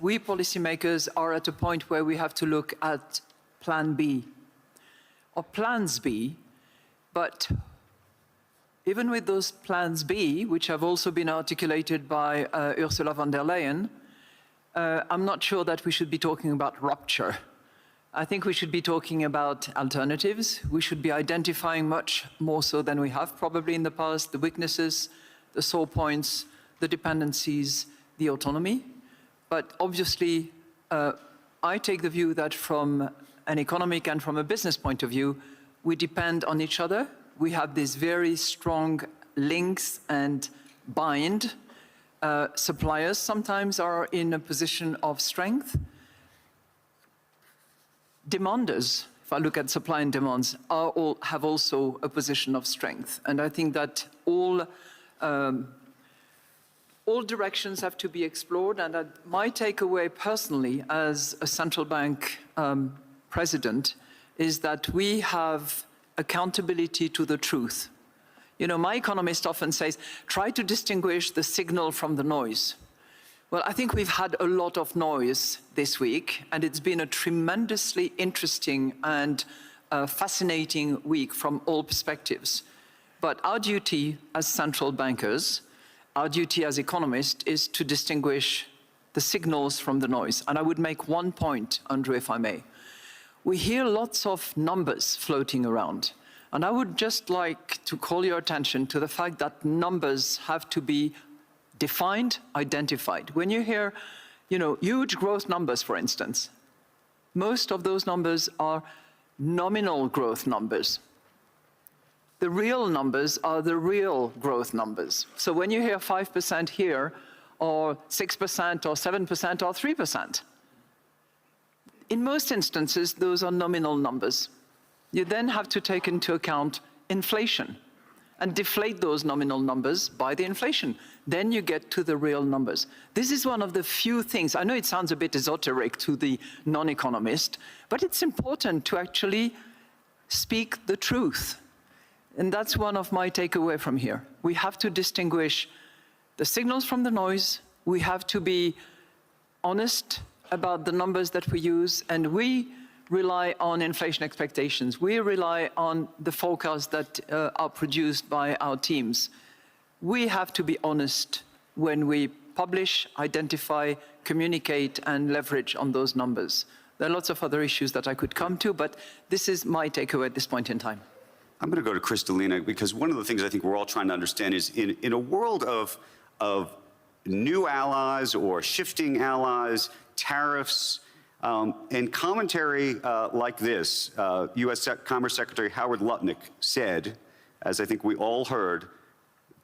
we policymakers are at a point where we have to look at Plan B or Plans B, but even with those Plans B, which have also been articulated by Ursula von der Leyen, I'm not sure that we should be talking about rupture. I think we should be talking about alternatives. We should be identifying much more so than we have probably in the past, the weaknesses, the sore points, the dependencies, the autonomy. But obviously, I take the view that from an economic and from a business point of view, we depend on each other. We have these very strong links and bind. Suppliers sometimes are in a position of strength. Demanders, if I look at supply and demands, have also a position of strength. And I think that all directions have to be explored. And my takeaway personally as a central bank president is that we have accountability to the truth. You know, my economist often says, try to distinguish the signal from the noise. Well, I think we've had a lot of noise this week, and it's been a tremendously interesting and fascinating week from all perspectives. But our duty as central bankers, our duty as economists, is to distinguish the signals from the noise. And I would make one point, Andrew, if I may. We hear lots of numbers floating around. And I would just like to call your attention to the fact that numbers have to be defined, identified. When you hear, you know, huge growth numbers, for instance, most of those numbers are nominal growth numbers. The real numbers are the real growth numbers. So when you hear 5% here, or 6%, or 7%, or 3%, in most instances, those are nominal numbers. You then have to take into account inflation and deflate those nominal numbers by the inflation. Then you get to the real numbers. This is one of the few things, I know it sounds a bit esoteric to the non-economist, but it's important to actually speak the truth. And that's one of my takeaway from here. We have to distinguish the signals from the noise. We have to be honest about the numbers that we use, and we rely on inflation expectations. We rely on the forecasts that are produced by our teams. We have to be honest when we publish, identify, communicate, and leverage on those numbers. There are lots of other issues that I could come to, but this is my takeaway at this point in time. I'm going to go to Kristalina, because one of the things I think we're all trying to understand is in a world of new allies or shifting allies, tariffs, and commentary like this, U.S. Commerce Secretary Howard Lutnick said, as I think we all heard,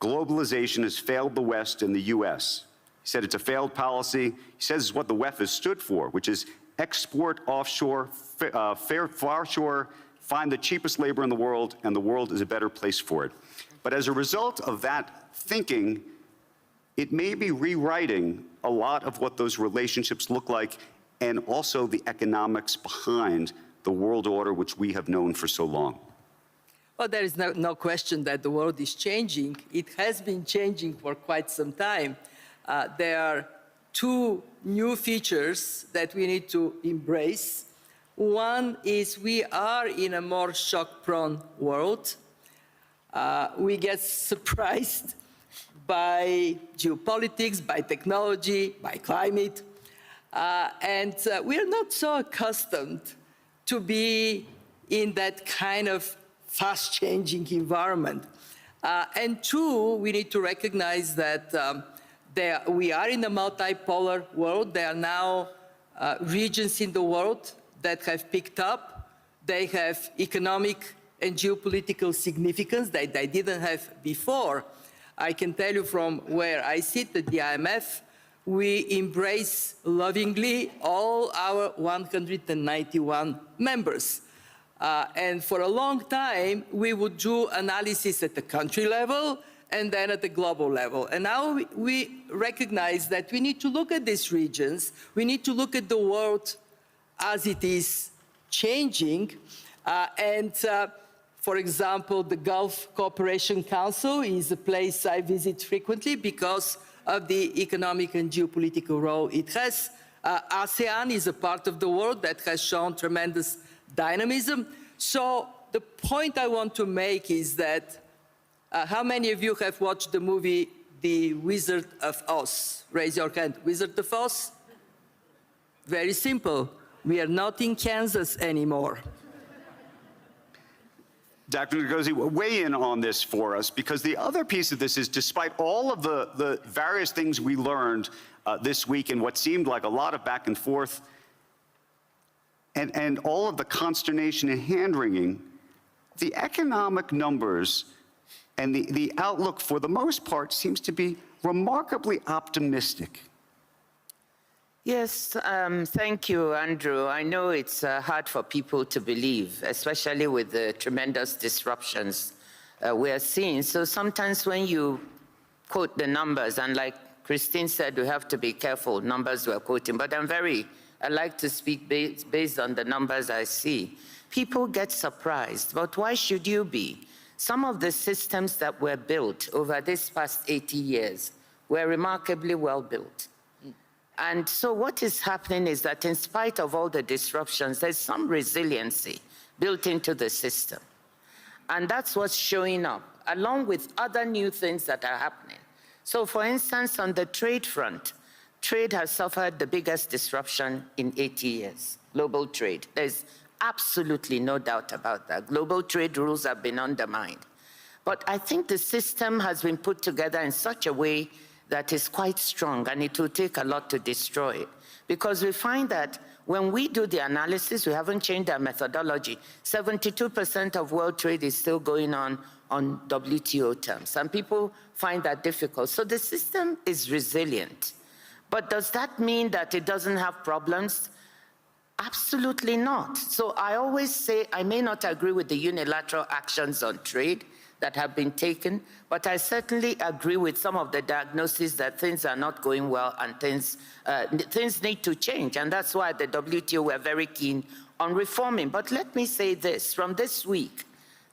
globalization has failed the West and the U.S. He said it's a failed policy. He says it's what the WEF has stood for, which is export offshore, far shore, find the cheapest labor in the world, and the world is a better place for it. But as a result of that thinking, it may be rewriting a lot of what those relationships look like, and also the economics behind the world order which we have known for so long. Well, there is no question that the world is changing. It has been changing for quite some time. There are two new features that we need to embrace. One is we are in a more shock-prone world. We get surprised by geopolitics, by technology, by climate. And we're not so accustomed to be in that kind of fast-changing environment. And two, we need to recognize that we are in a multipolar world. There are now regions in the world that have picked up. They have economic and geopolitical significance that they didn't have before. I can tell you from where I sit at the IMF, we embrace lovingly all our 191 members. And for a long time, we would do analysis at the country level and then at the global level. And now we recognize that we need to look at these regions. We need to look at the world as it is changing. For example, the Gulf Cooperation Council is a place I visit frequently because of the economic and geopolitical role it has. ASEAN is a part of the world that has shown tremendous dynamism. So the point I want to make is that how many of you have watched the movie The Wizard of Oz? Raise your hand. Wizard of Oz? Very simple. We are not in Kansas anymore. Dr. Ngozi, weigh in on this for us, because the other piece of this is, despite all of the various things we learned this week and what seemed like a lot of back and forth, and all of the consternation and hand-wringing, the economic numbers and the outlook, for the most part, seems to be remarkably optimistic. Yes, thank you, Andrew. I know it's hard for people to believe, especially with the tremendous disruptions we are seeing. So sometimes when you quote the numbers, and like Christine said, we have to be careful, numbers we're quoting, but I like to speak based on the numbers I see. People get surprised, but why should you be? Some of the systems that were built over this past 80 years were remarkably well built. And so what is happening is that in spite of all the disruptions, there's some resiliency built into the system. And that's what's showing up, along with other new things that are happening. So for instance, on the trade front, trade has suffered the biggest disruption in 80 years, global trade. There's absolutely no doubt about that. Global trade rules have been undermined. But I think the system has been put together in such a way that is quite strong, and it will take a lot to destroy it. Because we find that when we do the analysis, we haven't changed our methodology. 72% of world trade is still going on WTO terms, and people find that difficult. So the system is resilient. But does that mean that it doesn't have problems? Absolutely not. So I always say I may not agree with the unilateral actions on trade that have been taken, but I certainly agree with some of the diagnoses that things are not going well and things need to change. And that's why the WTO were very keen on reforming. But let me say this, from this week,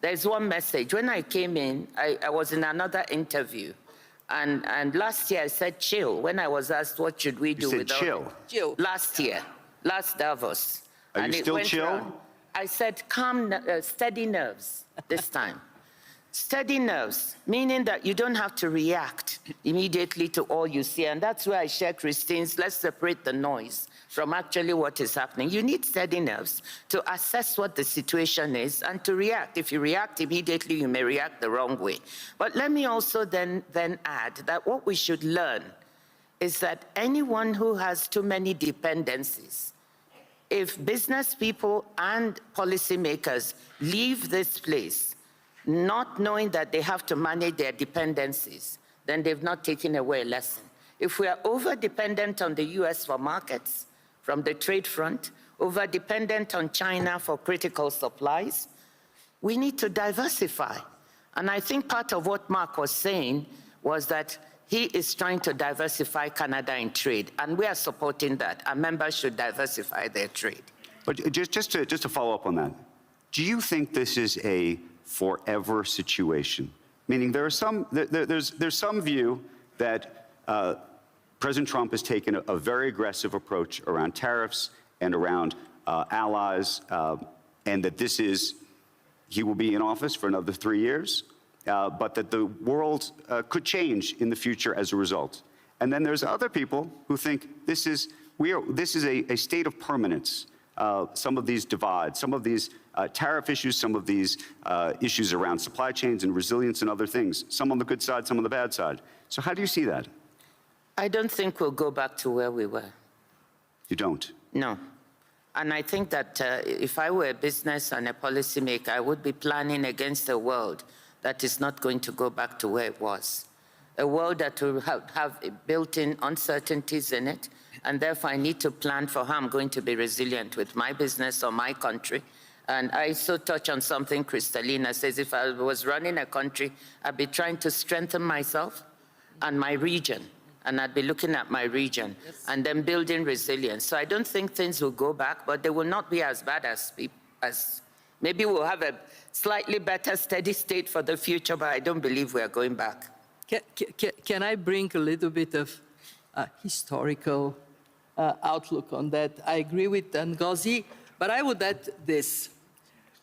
there's one message. When I came in, I was in another interview. And last year I said chill. When I was asked what should we do You said without chill? Chill. Last year, last Davos. Are you still chill? I said calm, steady nerves this time. Steady nerves, meaning that you don't have to react immediately to all you see. And that's where I share Christine's, let's separate the noise from actually what is happening. You need steady nerves to assess what the situation is and to react. If you react immediately, you may react the wrong way. But let me also then add that what we should learn is that anyone who has too many dependencies, if business people and policymakers leave this place not knowing that they have to manage their dependencies, then they've not taken away a lesson. If we are over-dependent on the US for markets, from the trade front, over-dependent on China for critical supplies, we need to diversify. And I think part of what Mark was saying was that he is trying to diversify Canada in trade, and we are supporting that. Our members should diversify their trade. But just to follow up on that, do you think this is a forever situation? Meaning there's some view that President Trump has taken a very aggressive approach around tariffs and around allies, and that he will be in office for another 3 years, but that the world could change in the future as a result. And then there's other people who think this is a state of permanence. Some of these divides, some of these tariff issues, some of these issues around supply chains and resilience and other things, some on the good side, some on the bad side. So how do you see that? I don't think we'll go back to where we were. You don't? No. And I think that if I were a business and a policymaker, I would be planning against a world that is not going to go back to where it was. A world that will have built-in uncertainties in it, and therefore I need to plan for how I'm going to be resilient with my business or my country. And I so touch on something Kristalina says, if I was running a country, I'd be trying to strengthen myself and my region. And I'd be looking at my region and then building resilience. So I don't think things will go back, but they will not be as bad as maybe we'll have a slightly better steady state for the future, but I don't believe we are going back. Can I bring a little bit of historical outlook on that. I agree with Ngozi, but I would add this.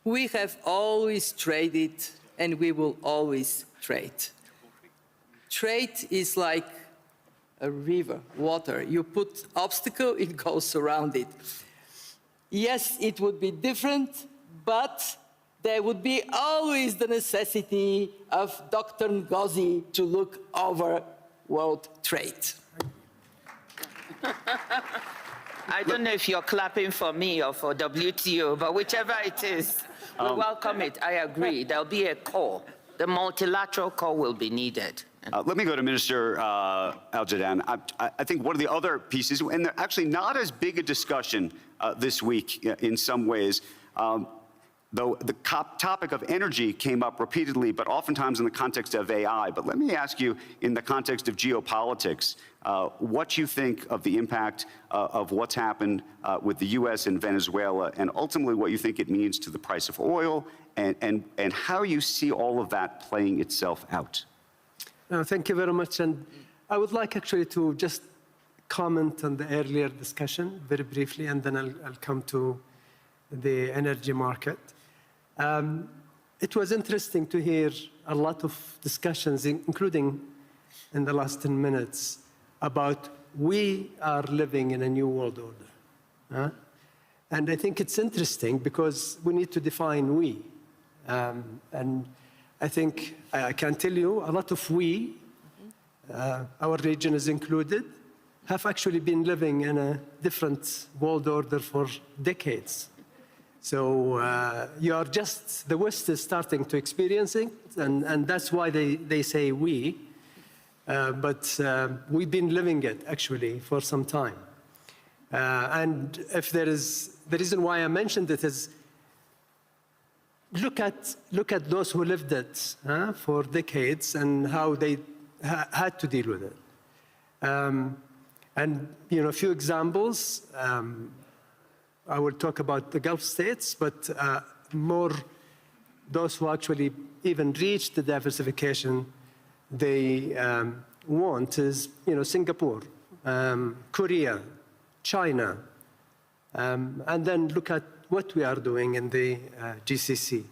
We have always traded, and we will always trade. Trade is like a river, water. You put obstacle, it goes around it. Yes, it would be different, but there would be always the necessity of Dr. Ngozi to look over world trade. I don't know if you're clapping for me or for WTO, but whichever it is, we welcome it. I agree. There'll be a call. The multilateral call will be needed. Let me go to Minister Al-Jadaan. I think one of the other pieces, and they're actually not as big a discussion this week in some ways, though the topic of energy came up repeatedly, but oftentimes in the context of AI. But let me ask you, in the context of geopolitics, what you think of the impact of what's happened with the US and Venezuela, and ultimately what you think it means to the price of oil, and how you see all of that playing itself out. Thank you very much. And I would like actually to just comment on the earlier discussion very briefly, and then I'll come to the energy market. It was interesting to hear a lot of discussions, including in the last 10 minutes, about we are living in a new world order. And I think it's interesting because we need to define we. And I think I can tell you a lot of we, our region is included, have actually been living in a different world order for decades. So you are just, the West is starting to experience it, and that's why they say we. But we've been living it actually for some time. And if there is, the reason why I mentioned it is, look at those who lived it for decades and how they had to deal with it. And a few examples. I will talk about the Gulf states, but more those who actually even reached the diversification they want is Singapore, Korea, China, and then look at what we are doing in the GCC.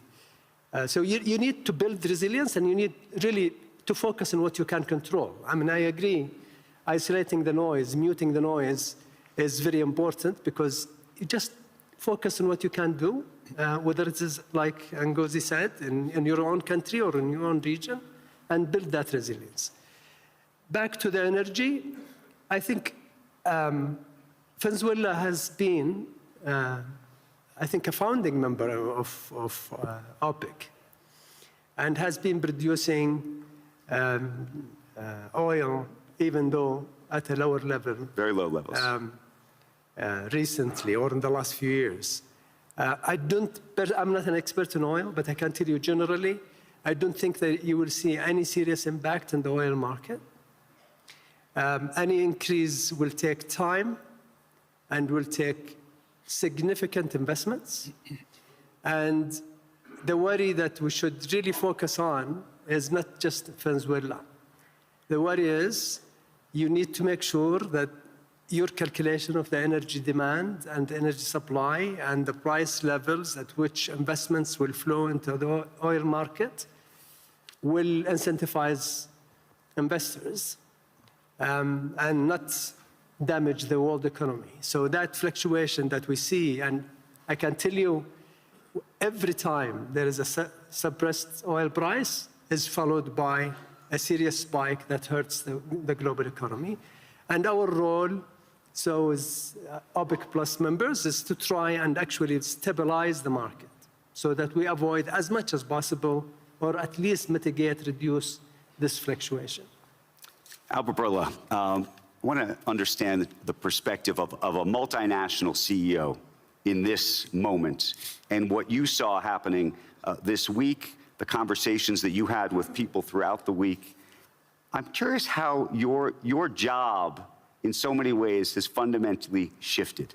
So you need to build resilience, and you need really to focus on what you can control. I mean, I agree, isolating the noise, muting the noise is very important, because you just focus on what you can do, whether it is, like Ngozi said, in your own country or in your own region, and build that resilience. Back to the energy, I think Venezuela has been, I think, a founding member of OPEC, and has been producing oil, even though at a lower level. Very low levels. Recently, or in the last few years. I'm not an expert in oil, but I can tell you generally, I don't think that you will see any serious impact in the oil market. Any increase will take time and will take significant investments. And the worry that we should really focus on is not just Venezuela. The worry is you need to make sure that your calculation of the energy demand and the energy supply and the price levels at which investments will flow into the oil market will incentivize investors and not damage the world economy. So that fluctuation that we see, and I can tell you, every time there is a suppressed oil price is followed by a serious spike that hurts the global economy. And our role, so as OPEC Plus members, is to try and actually stabilize the market so that we avoid as much as possible, or at least mitigate, reduce this fluctuation. Albert Bourla, I want to understand the perspective of a multinational CEO in this moment, and what you saw happening this week, the conversations that you had with people throughout the week. I'm curious how your job in so many ways has fundamentally shifted.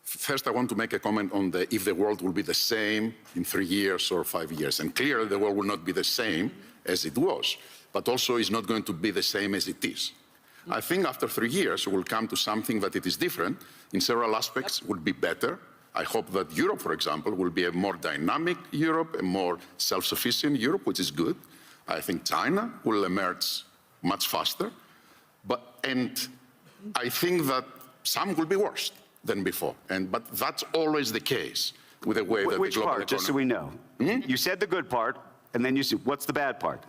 First, I want to make a comment on if the world will be the same in 3 years or 5 years. And clearly, the world will not be the same as it was, but also it's not going to be the same as it is. I think after 3 years, we'll come to something that it is different. In several aspects, will be better. I hope that Europe, for example, will be a more dynamic Europe, a more self-sufficient Europe, which is good. I think China will emerge much faster. And I think that some will be worse than before. But that's always the case with the way that Which the global part, just so economy... we know? You said the good part, and then you said, what's the bad part?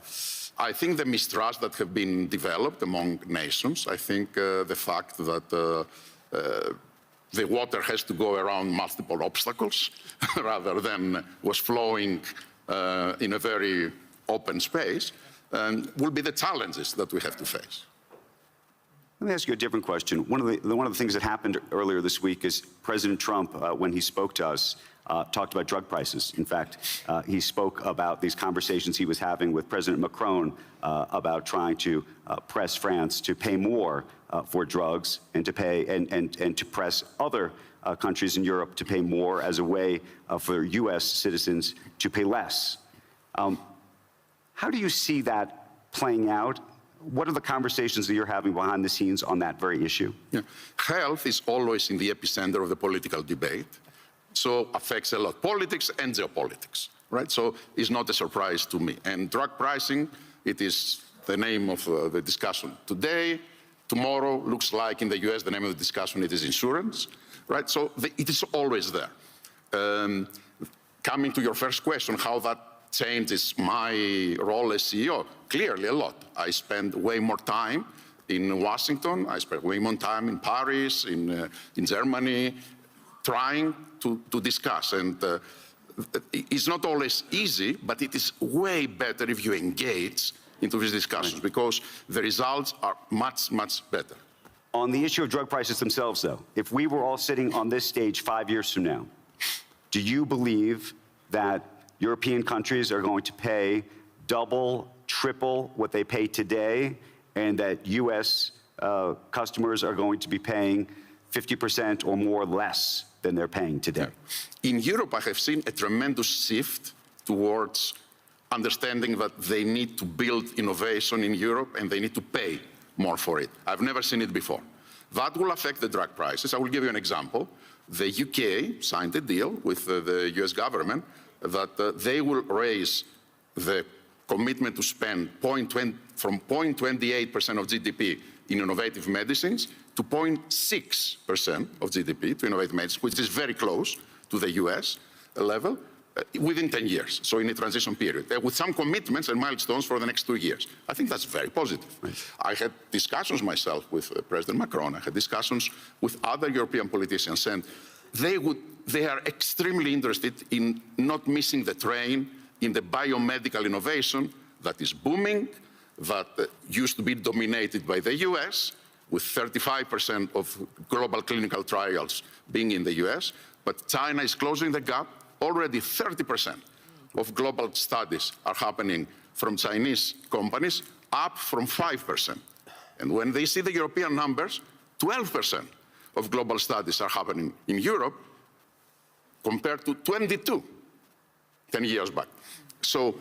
I think the mistrust that have been developed among nations, I think the fact that the water has to go around multiple obstacles rather than was flowing in a very open space, will be the challenges that we have to face. Let me ask you a different question. One of the things that happened earlier this week is President Trump, when he spoke to us, talked about drug prices. In fact, he spoke about these conversations he was having with President Macron about trying to press France to pay more for drugs and to pay and to press other countries in Europe to pay more as a way for U.S. citizens to pay less. How do you see that playing out? What are the conversations that you're having behind the scenes on that very issue? Yeah. Health is always in the epicenter of the political debate, so affects a lot politics and geopolitics, right? So it's not a surprise to me. And drug pricing, it is the name of the discussion today. Tomorrow, looks like in the US, the name of the discussion, it is insurance, right? So it is always there. Coming to your first question, how that changes my role as CEO, clearly a lot. I spend way more time in Washington, I spend way more time in Paris, in Germany, trying to discuss. And it's not always easy, but it is way better if you engage into these discussions, because the results are much, much better. On the issue of drug prices themselves, though, if we were all sitting on this stage 5 years from now, do you believe that European countries are going to pay double, triple what they pay today, and that U.S. Customers are going to be paying 50% or more less than they're paying today? In Europe, I have seen a tremendous shift towards understanding that they need to build innovation in Europe and they need to pay more for it. I've never seen it before. That will affect the drug prices. I will give you an example. The UK signed a deal with the US government that they will raise the commitment to spend from 0.28% of GDP in innovative medicines to 0.6% of GDP to innovative medicines, which is very close to the US level, within 10 years, so in a transition period, with some commitments and milestones for the next 2 years. I think that's very positive. Right. I had discussions myself with President Macron. I had discussions with other European politicians, and they are extremely interested in not missing the train in the biomedical innovation that is booming, that used to be dominated by the US, with 35% of global clinical trials being in the US, but China is closing the gap. Already 30% of global studies are happening from Chinese companies, up from 5%. And when they see the European numbers, 12% of global studies are happening in Europe, compared to 22 10 years back. So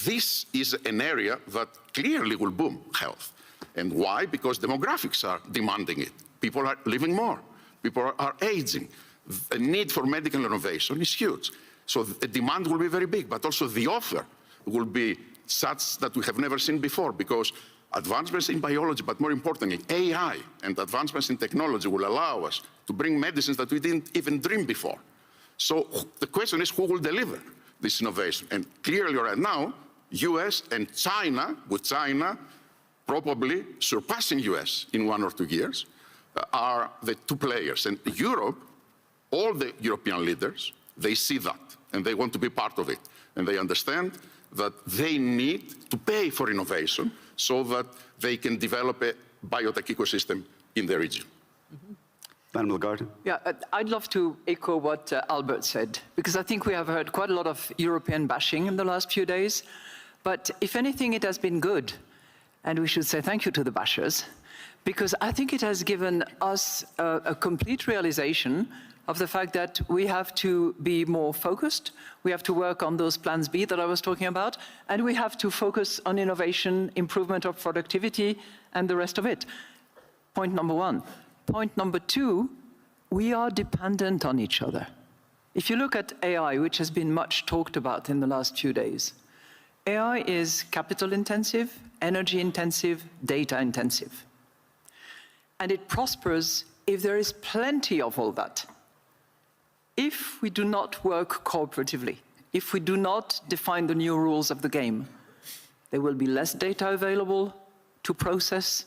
this is an area that clearly will boom health. And why? Because demographics are demanding it. People are living more. People are aging. The need for medical innovation is huge. So the demand will be very big, but also the offer will be such that we have never seen before, because advancements in biology, but more importantly, AI and advancements in technology will allow us to bring medicines that we didn't even dream before. So the question is, who will deliver this innovation? And clearly right now, US and China, with China probably surpassing US in 1 or 2 years, are the two players. And Europe, all the European leaders, they see that, and they want to be part of it. And they understand that they need to pay for innovation so that they can develop a biotech ecosystem in the region. Mm-hmm. Madam Lagarde? Yeah, I'd love to echo what Albert said, because I think we have heard quite a lot of European bashing in the last few days. But if anything, it has been good. And we should say thank you to the bashers, because I think it has given us a complete realization of the fact that we have to be more focused, we have to work on those plans B that I was talking about, and we have to focus on innovation, improvement of productivity, and the rest of it. Point number one. Point number two, we are dependent on each other. If you look at AI, which has been much talked about in the last few days, AI is capital intensive, energy intensive, data intensive. And it prospers if there is plenty of all that. If we do not work cooperatively, if we do not define the new rules of the game, there will be less data available to process,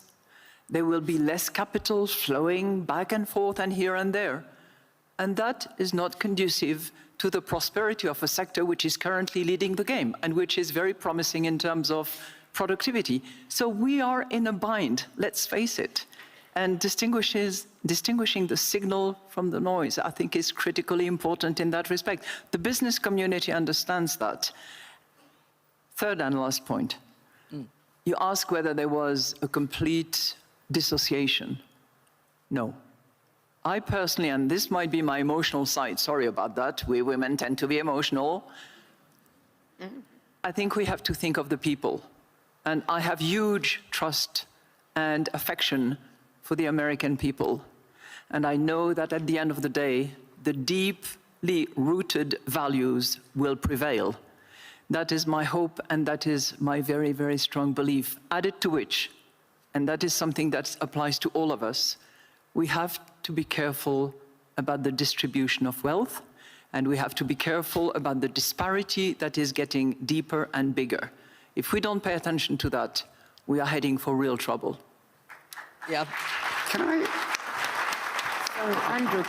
there will be less capital flowing back and forth and here and there. And that is not conducive to the prosperity of a sector which is currently leading the game and which is very promising in terms of productivity. So we are in a bind, let's face it. And distinguishing the signal from the noise, I think, is critically important in that respect. The business community understands that. Third and last point. You ask whether there was a complete dissociation. No. I personally, and this might be my emotional side, sorry about that, we women tend to be emotional. I think we have to think of the people. And I have huge trust and affection for the American people. And I know that at the end of the day, the deeply rooted values will prevail. That is my hope, and that is my very, very strong belief. Added to which, and that is something that applies to all of us, we have to be careful about the distribution of wealth, and we have to be careful about the disparity that is getting deeper and bigger. If we don't pay attention to that, we are heading for real trouble. Yeah. Can I? Andrew,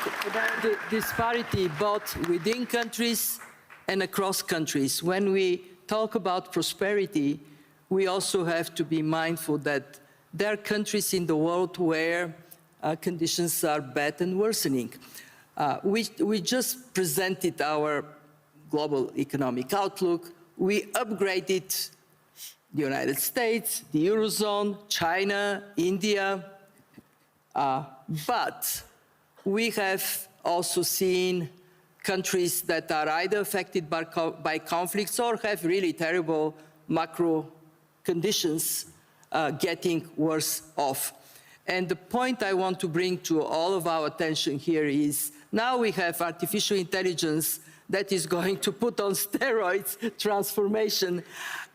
the disparity both within countries and across countries. When we talk about prosperity, we also have to be mindful that there are countries in the world where conditions are bad and worsening. We just presented our global economic outlook. We upgraded the United States, the Eurozone, China, India, but we have also seen countries that are either affected by conflicts or have really terrible macro conditions getting worse off. And the point I want to bring to all of our attention here is now we have artificial intelligence that is going to put on steroids transformation,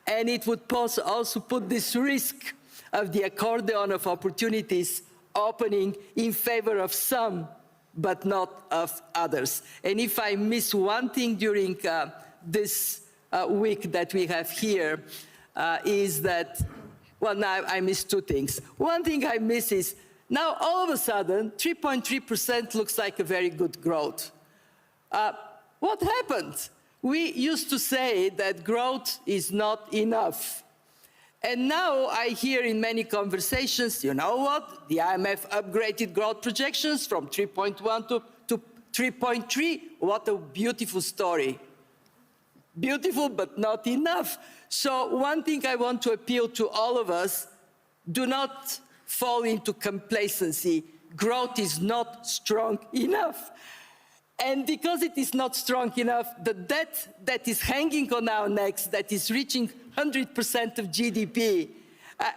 and it would also put this risk of the accordion of opportunities opening in favor of some, but not of others. And if I miss one thing during this week that we have here, is that, well, now I miss two things. One thing I miss is now all of a sudden, 3.3% looks like a very good growth. What happened? We used to say that growth is not enough. And now I hear in many conversations, you know what? The IMF upgraded growth projections from 3.1 to 3.3. What a beautiful story. Beautiful, but not enough. So one thing I want to appeal to all of us, do not fall into complacency. Growth is not strong enough. And because it is not strong enough, the debt that is hanging on our necks, that is reaching 100% of GDP,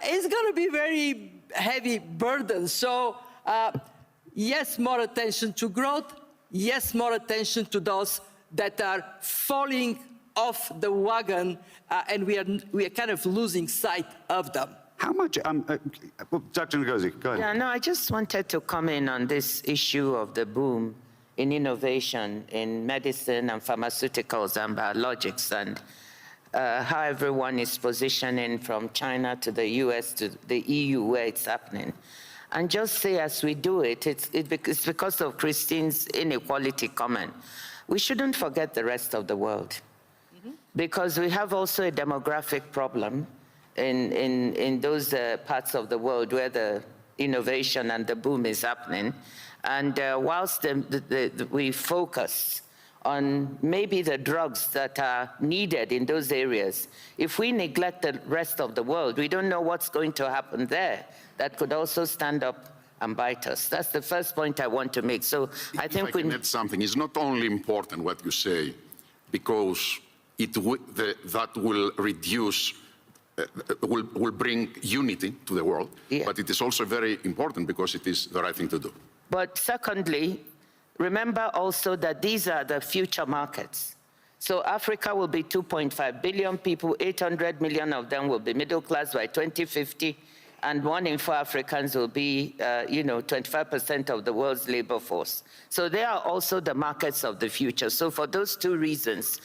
is going to be very heavy burden. So yes, more attention to growth. Yes, more attention to those that are falling off the wagon, and we are kind of losing sight of them. How much, Dr. Ngozi, go ahead. Yeah, no, I just wanted to comment on this issue of the boom in innovation in medicine and pharmaceuticals and biologics, and how everyone is positioning from China to the US to the EU where it's happening. And just say as we do it, it's because of Christine's inequality comment. We shouldn't forget the rest of the world, because we have also a demographic problem in those parts of the world where the innovation and the boom is happening. And whilst we focus on maybe the drugs that are needed in those areas, if we neglect the rest of the world, we don't know what's going to happen there. That could also stand up and bite us. That's the first point I want to make. So I think we add something. It's not only important what you say, because that will reduce will bring unity to the world, Yeah. but it is also very important because it is the right thing to do. But secondly, remember also that these are the future markets. So Africa will be 2.5 billion people, 800 million of them will be middle class by 2050, and 1 in 4 Africans will be, 25% of the world's labor force. So they are also the markets of the future. So for those two reasons,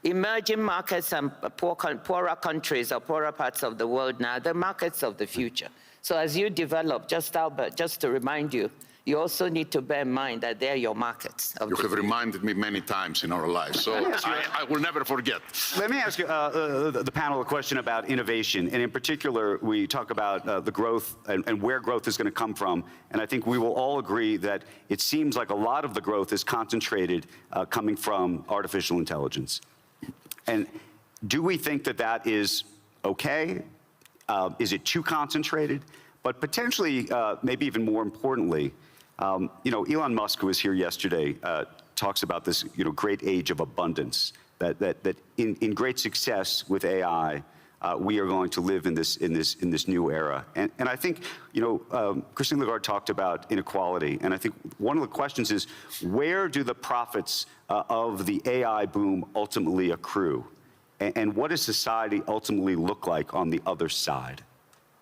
emerging markets and poorer countries or poorer parts of the world now, the markets of the future. So as you develop, just Albert, just to remind you, you also need to bear in mind that they're your markets. You have reminded me many times in our lives, so I will never forget. Let me ask you, the panel, a question about innovation. And in particular, we talk about the growth and where growth is going to come from. And I think we will all agree that it seems like a lot of the growth is concentrated coming from artificial intelligence. And do we think that that is okay? Is it too concentrated? But potentially, maybe even more importantly, Elon Musk, who was here yesterday, talks about this, great age of abundance. That in great success with AI, we are going to live in this new era. And I think, Christine Lagarde talked about inequality, and I think one of the questions is, where do the profits of the AI boom ultimately accrue, and what does society ultimately look like on the other side?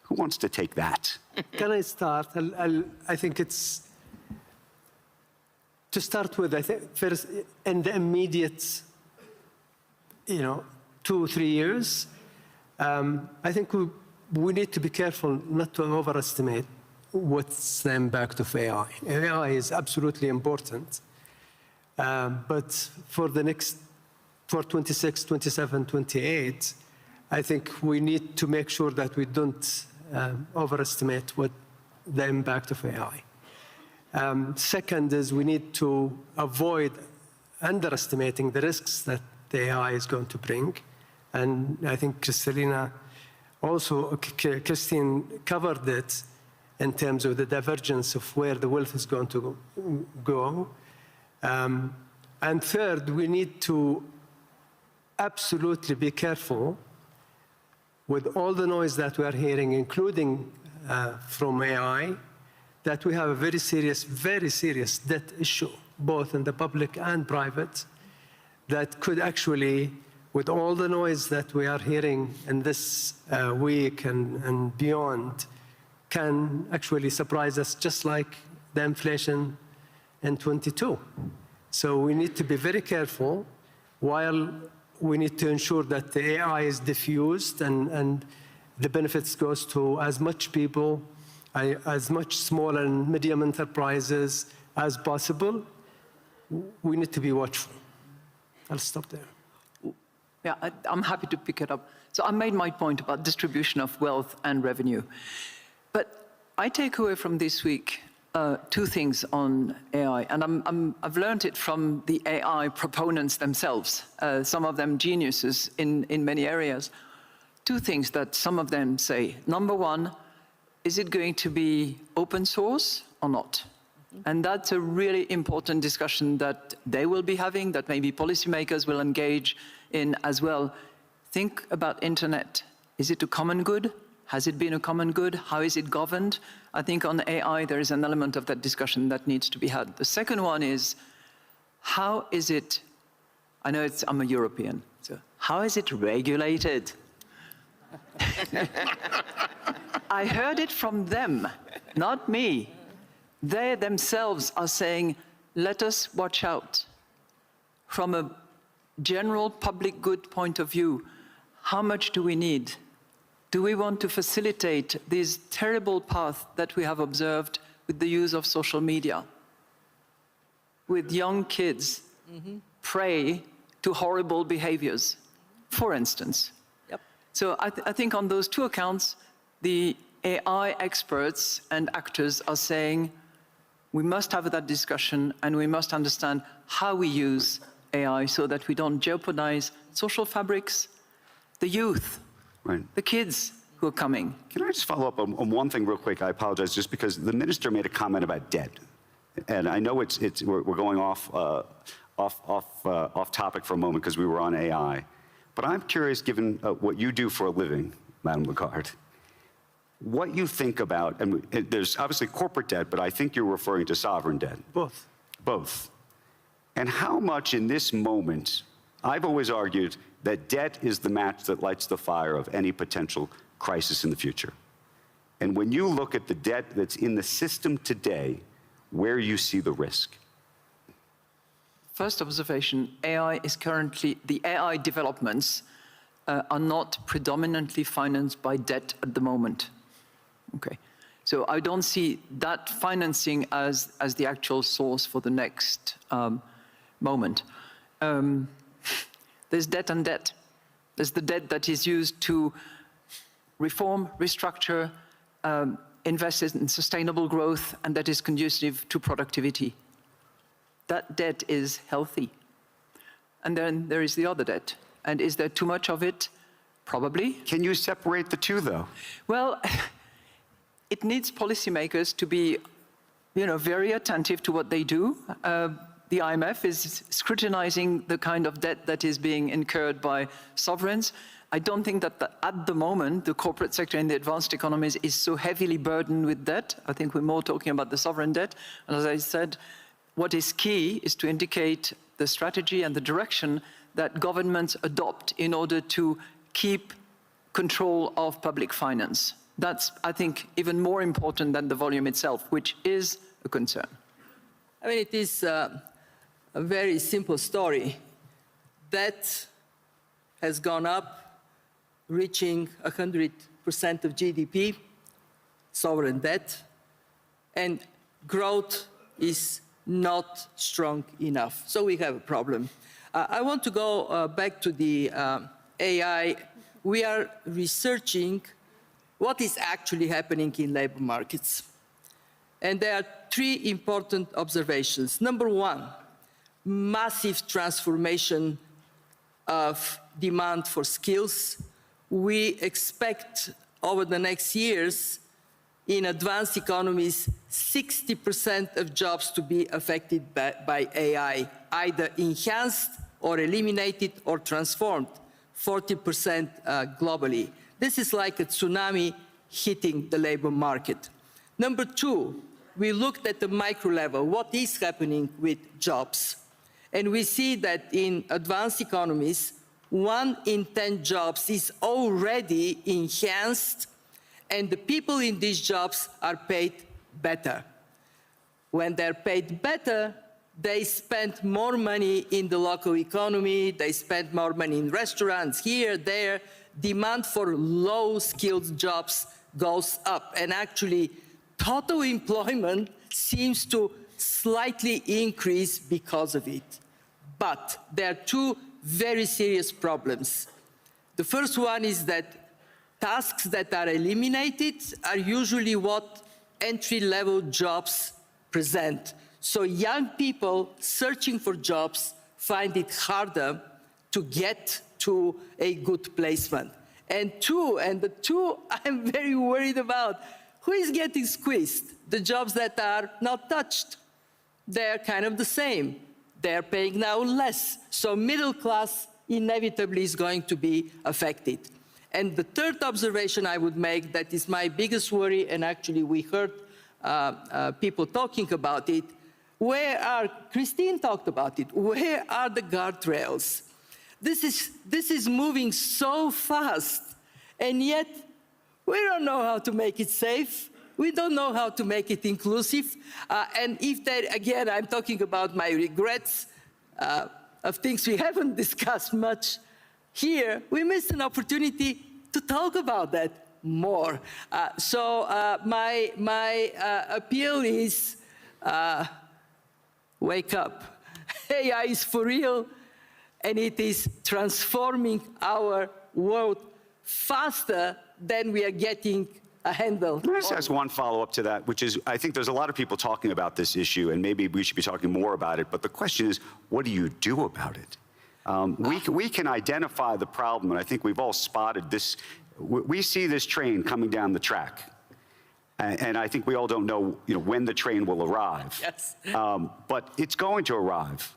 Who wants to take that? Can I start? I think it's, to start with, I think first, in the immediate, 2-3 years, I think we need to be careful not to overestimate what's the impact of AI. AI is absolutely important, but for 26, 27, 28, I think we need to make sure that we don't overestimate what the impact of AI. Second is we need to avoid underestimating the risks that the AI is going to bring. And I think Christine covered it in terms of the divergence of where the wealth is going to go. And third, we need to absolutely be careful with all the noise that we are hearing, including from AI, that we have a very serious debt issue, both in the public and private, that could actually, with all the noise that we are hearing in this week and beyond, can actually surprise us, just like the inflation in 22. So we need to be very careful, while we need to ensure that the AI is diffused and the benefits goes to as much people, as much small and medium enterprises as possible. We need to be watchful. I'll stop there. Yeah, I'm happy to pick it up. So I made my point about distribution of wealth and revenue. But I take away from this week two things on AI, and I've learned it from the AI proponents themselves, some of them geniuses in many areas. Two things that some of them say. Number one, is it going to be open source or not? And that's a really important discussion that they will be having, that maybe policymakers will engage in as well. Think about internet. Is it a common good? Has it been a common good? How is it governed? I think on AI, there is an element of that discussion that needs to be had. The second one is, how is it, I know I'm a European, so how is it regulated? I heard it from them, not me. They themselves are saying, let us watch out. From a general public good point of view, how much do we need? Do we want to facilitate this terrible path that we have observed with the use of social media? With young kids prey to horrible behaviors, for instance. Yep. So I think on those two accounts, the AI experts and actors are saying, we must have that discussion and we must understand how we use AI so that we don't jeopardize social fabrics, the youth, Right. the kids who are coming. Can I just follow up on one thing real quick? I apologize, just because the minister made a comment about debt, and I know we're going off topic for a moment because we were on AI, but I'm curious, given what you do for a living, Madam Lagarde, what you think about, and there's obviously corporate debt, but I think you're referring to sovereign debt. Both. Both. And how much in this moment, I've always argued that debt is the match that lights the fire of any potential crisis in the future. And when you look at the debt that's in the system today, where you see the risk? First observation, the AI developments are not predominantly financed by debt at the moment. Okay. So I don't see that financing as the actual source for the next moment. There's debt and debt. There's the debt that is used to reform, restructure, invest in sustainable growth, and that is conducive to productivity. That debt is healthy. And then there is the other debt. And is there too much of it? Probably. Can you separate the two, though? Well, it needs policymakers to be, very attentive to what they do. The IMF is scrutinizing the kind of debt that is being incurred by sovereigns. I don't think that at the moment, the corporate sector in the advanced economies is so heavily burdened with debt. I think we're more talking about the sovereign debt. And as I said, what is key is to indicate the strategy and the direction that governments adopt in order to keep control of public finance. That's, I think, even more important than the volume itself, which is a concern. I mean, it is a very simple story. Debt has gone up, reaching 100% of GDP, sovereign debt, and growth is not strong enough. So we have a problem. I want to go back to the AI. We are researching what is actually happening in labor markets. And there are three important observations. Number one, massive transformation of demand for skills. We expect over the next years in advanced economies, 60% of jobs to be affected by AI, either enhanced or eliminated or transformed, 40% globally. This is like a tsunami hitting the labor market. Number two, we looked at the micro level, what is happening with jobs. And we see that in advanced economies, 1 in 10 jobs is already enhanced, and the people in these jobs are paid better. When they're paid better, they spend more money in the local economy, they spend more money in restaurants, here, there. Demand for low-skilled jobs goes up, and actually, total employment seems to slightly increase because of it. But there are two very serious problems. The first one is that tasks that are eliminated are usually what entry-level jobs present. So young people searching for jobs find it harder to get to a good placement. And the two I'm very worried about, who is getting squeezed? The jobs that are not touched. They're kind of the same. They're paying now less. So middle class inevitably is going to be affected. And the third observation I would make, that is my biggest worry, and actually we heard people talking about it, Christine talked about it, where are the guardrails? This is moving so fast, and yet we don't know how to make it safe. We don't know how to make it inclusive. And if there, again, I'm talking about my regrets of things we haven't discussed much here, we missed an opportunity to talk about that more. So my appeal is wake up. AI is for real, and it is transforming our world faster than we are getting a handle. Let me just ask one follow-up to that, which is, I think there's a lot of people talking about this issue, and maybe we should be talking more about it, but the question is, what do you do about it? We can identify the problem, and I think we've all spotted this. We see this train coming down the track, and I think we all don't know, when the train will arrive. Yes. But it's going to arrive.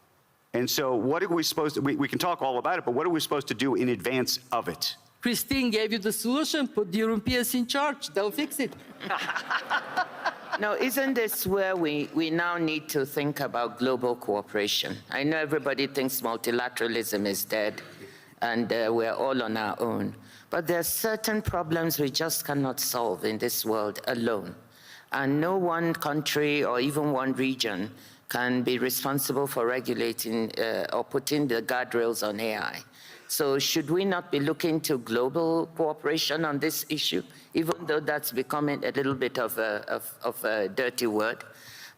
And so what are we supposed to, we can talk all about it, but what are we supposed to do in advance of it? Christine gave you the solution, put the Europeans in charge, they'll fix it. Now, isn't this where we now need to think about global cooperation? I know everybody thinks multilateralism is dead and we're all on our own. But there are certain problems we just cannot solve in this world alone. And no one country or even one region can be responsible for regulating or putting the guardrails on AI. So should we not be looking to global cooperation on this issue, even though that's becoming a little bit of a dirty word?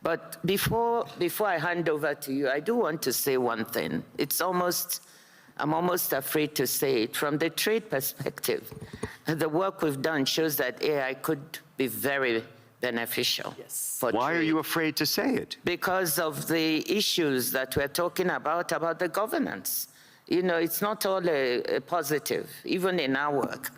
But before I hand over to you, I do want to say one thing. I'm almost afraid to say it. From the trade perspective, the work we've done shows that AI could be very beneficial for trade. Why are you afraid to say it? Because of the issues that we're talking about the governance. You know, it's not all a positive, even in our work.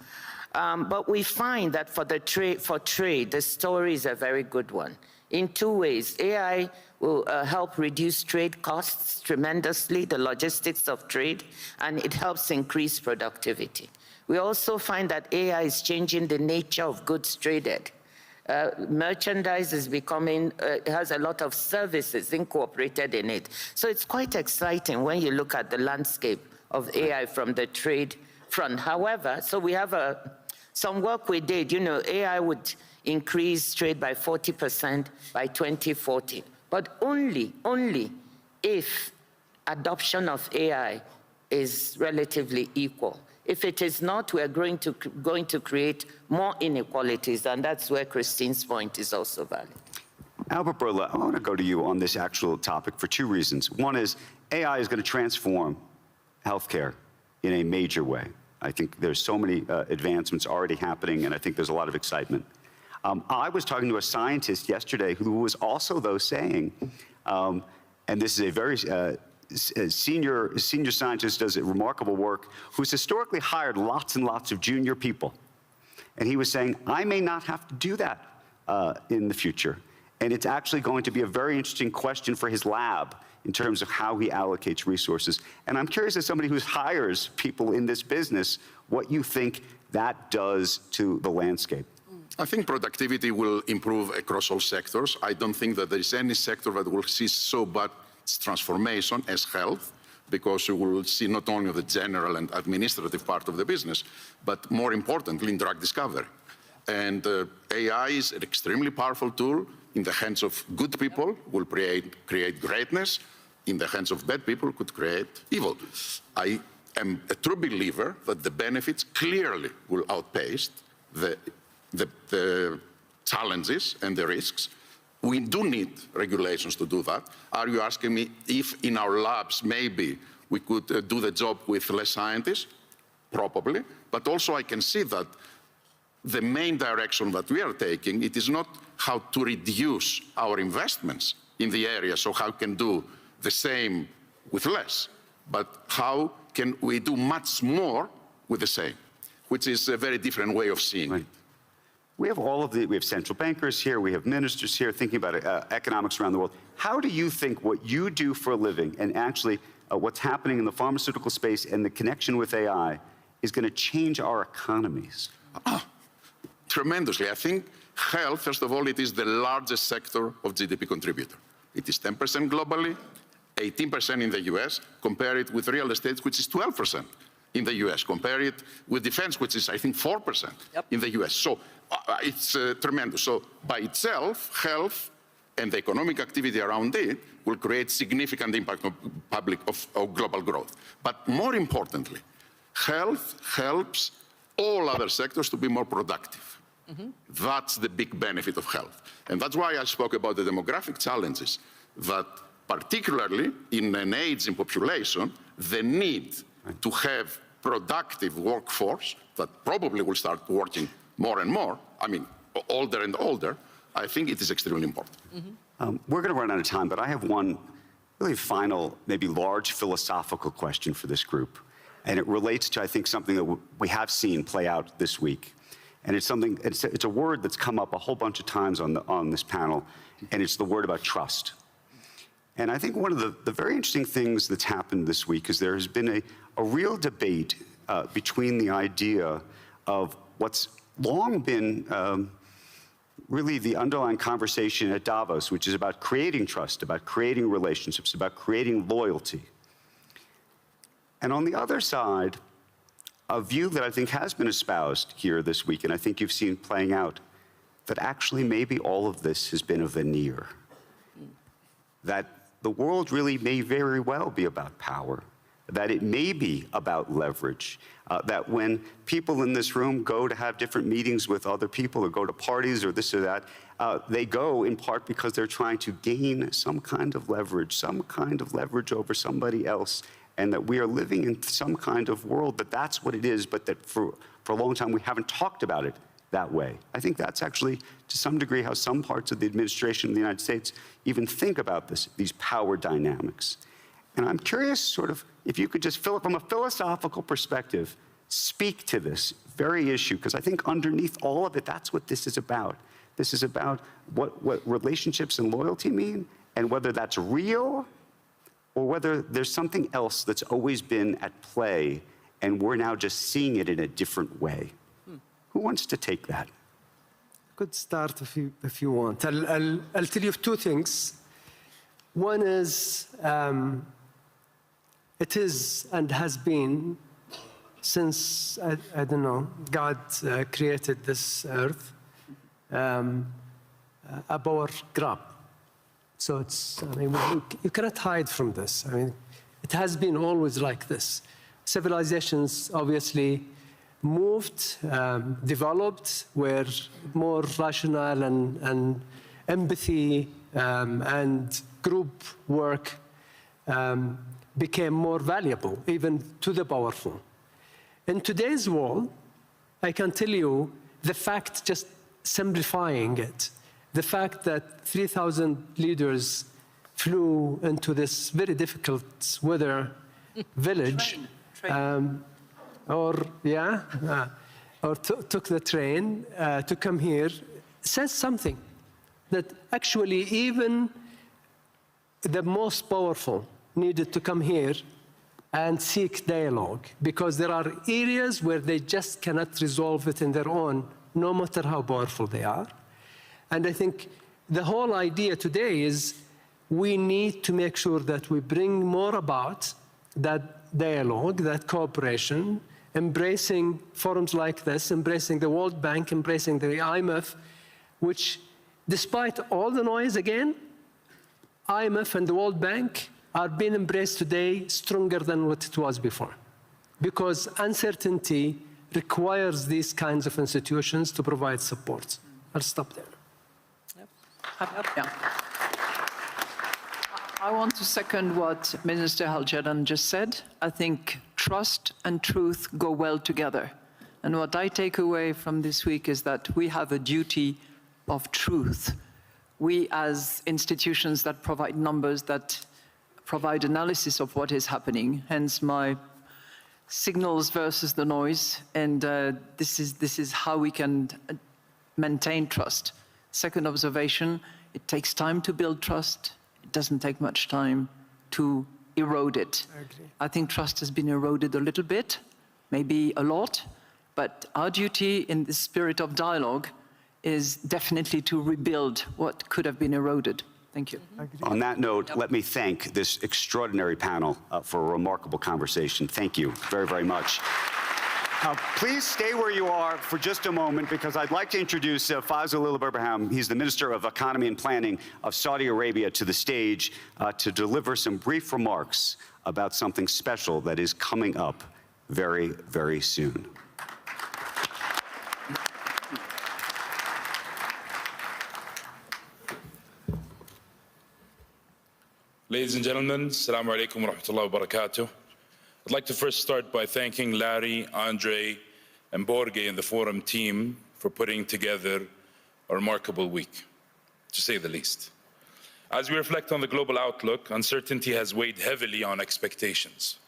But we find that for trade, the story is a very good one. In two ways, AI will help reduce trade costs tremendously, the logistics of trade, and it helps increase productivity. We also find that AI is changing the nature of goods traded. Merchandise is becoming, has a lot of services incorporated in it. So it's quite exciting when you look at the landscape of AI from the trade front. However, so we have some work we did, you know, AI would increase trade by 40% by 2040, but only if adoption of AI is relatively equal. If it is not, we are going to create more inequalities, and that's where Christine's point is also valid. Albert Bourla, I want to go to you on this actual topic for two reasons. One is AI is going to transform healthcare in a major way. I think there's so many advancements already happening, and I think there's a lot of excitement. I was talking to a scientist yesterday who was also, though, saying, and this is a very senior scientist, does remarkable work, who's historically hired lots and lots of junior people. And he was saying, I may not have to do that in the future. And it's actually going to be a very interesting question for his lab in terms of how he allocates resources. And I'm curious, as somebody who hires people in this business, what you think that does to the landscape. I think productivity will improve across all sectors. I don't think that there is any sector that will see so bad transformation as health, because you will see not only the general and administrative part of the business, but more importantly in drug discovery. And AI is an extremely powerful tool. In the hands of good people will create greatness. In the hands of bad people could create evil. I am a true believer that the benefits clearly will outpace the challenges and the risks. We do need regulations to do that. Are you asking me if in our labs maybe we could do the job with less scientists? Probably. But also I can see that the main direction that we are taking, it is not how to reduce our investments in the area, so how can do the same with less, but how can we do much more with the same, which is a very different way of seeing it. We have we have central bankers here, we have ministers here thinking about economics around the world. How do you think what you do for a living and actually what's happening in the pharmaceutical space and the connection with AI is going to change our economies? Tremendously. I think health, first of all, it is the largest sector of GDP contributor. It is 10% globally, 18% in the US. Compare it with real estate, which is 12% in the US. Compare it with defense, which is, I think, 4% in the US. So it's tremendous. So by itself, health and the economic activity around it will create significant impact on global growth. But more importantly, health helps all other sectors to be more productive. Mm-hmm. That's the big benefit of health. And that's why I spoke about the demographic challenges, that particularly in an aging population, the need to have productive workforce that probably will start working more and more, I mean, older and older, I think it is extremely important. Mm-hmm. We're going to run out of time, but I have one really final, maybe large philosophical question for this group. And it relates to, I think, something that we have seen play out this week. And it's something, it's a word that's come up a whole bunch of times on this panel, and it's the word about trust. And I think one of the very interesting things that's happened this week is there has been a real debate between the idea of what's long been really the underlying conversation at Davos, which is about creating trust, about creating relationships, about creating loyalty. And on the other side, a view that I think has been espoused here this week, and I think you've seen playing out, that actually maybe all of this has been a veneer. That the world really may very well be about power, that it may be about leverage, that when people in this room go to have different meetings with other people or go to parties or this or that, they go in part because they're trying to gain some kind of leverage over somebody else, and that we are living in some kind of world that that's what it is, but that for a long time we haven't talked about it that way. I think that's actually, to some degree, how some parts of the administration in the United States even think about these power dynamics. And I'm curious, sort of, if you could just, from a philosophical perspective, speak to this very issue, because I think underneath all of it, that's what this is about. This is about what relationships and loyalty mean, and whether that's real, or whether there's something else that's always been at play, and we're now just seeing it in a different way. Who wants to take that? Could start if you want. I'll tell you two things. One is, it is and has been since, I don't know, God created this earth, a power grab. So it's, I mean, you cannot hide from this. I mean, it has been always like this. Civilizations obviously moved, developed, were more rational and empathy and group work became more valuable, even to the powerful. In today's world, I can tell you the fact, just simplifying it, the fact that 3,000 leaders flew into this very difficult weather village, or took the train to come here, says something that actually even the most powerful needed to come here and seek dialogue, because there are areas where they just cannot resolve it in their own, no matter how powerful they are. And I think the whole idea today is we need to make sure that we bring more about that dialogue, that cooperation, embracing forums like this, embracing the World Bank, embracing the IMF, which, despite all the noise again, IMF and the World Bank are being embraced today stronger than what it was before. Because uncertainty requires these kinds of institutions to provide support. I'll stop there. Yeah. I want to second what Minister Al-Jaddan just said. I think trust and truth go well together. And what I take away from this week is that we have a duty of truth. We, as institutions that provide numbers, that provide analysis of what is happening, hence my signals versus the noise, and this is how we can maintain trust. Second observation, it takes time to build trust. It doesn't take much time to erode it. I agree. I think trust has been eroded a little bit, maybe a lot, but our duty in the spirit of dialogue is definitely to rebuild what could have been eroded. Thank you. On that note, let me thank this extraordinary panel for a remarkable conversation. Thank you very, very much. Please stay where you are for just a moment, because I'd like to introduce Faisal Al-Ibrahim. He's the Minister of Economy and Planning of Saudi Arabia to the stage to deliver some brief remarks about something special that is coming up very, very soon. Ladies and gentlemen, Assalamu alaikum wa rahmatullahi wa barakatuh. I'd like to first start by thanking Larry, Andre, and Borge and the Forum team for putting together a remarkable week, to say the least. As we reflect on the global outlook, uncertainty has weighed heavily on expectations.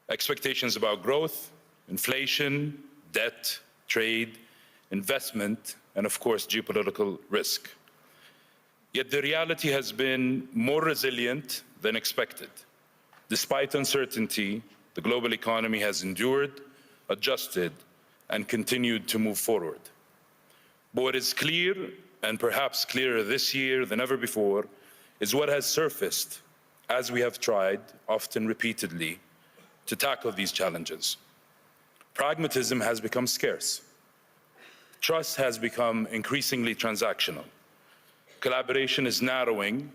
Expectations about growth, inflation, debt, trade, investment, and of course, geopolitical risk. Yet the reality has been more resilient than expected. Despite uncertainty, the global economy has endured, adjusted, and continued to move forward. But what is clear, and perhaps clearer this year than ever before, is what has surfaced as we have tried, often repeatedly, to tackle these challenges. Pragmatism has become scarce. Trust has become increasingly transactional. Collaboration is narrowing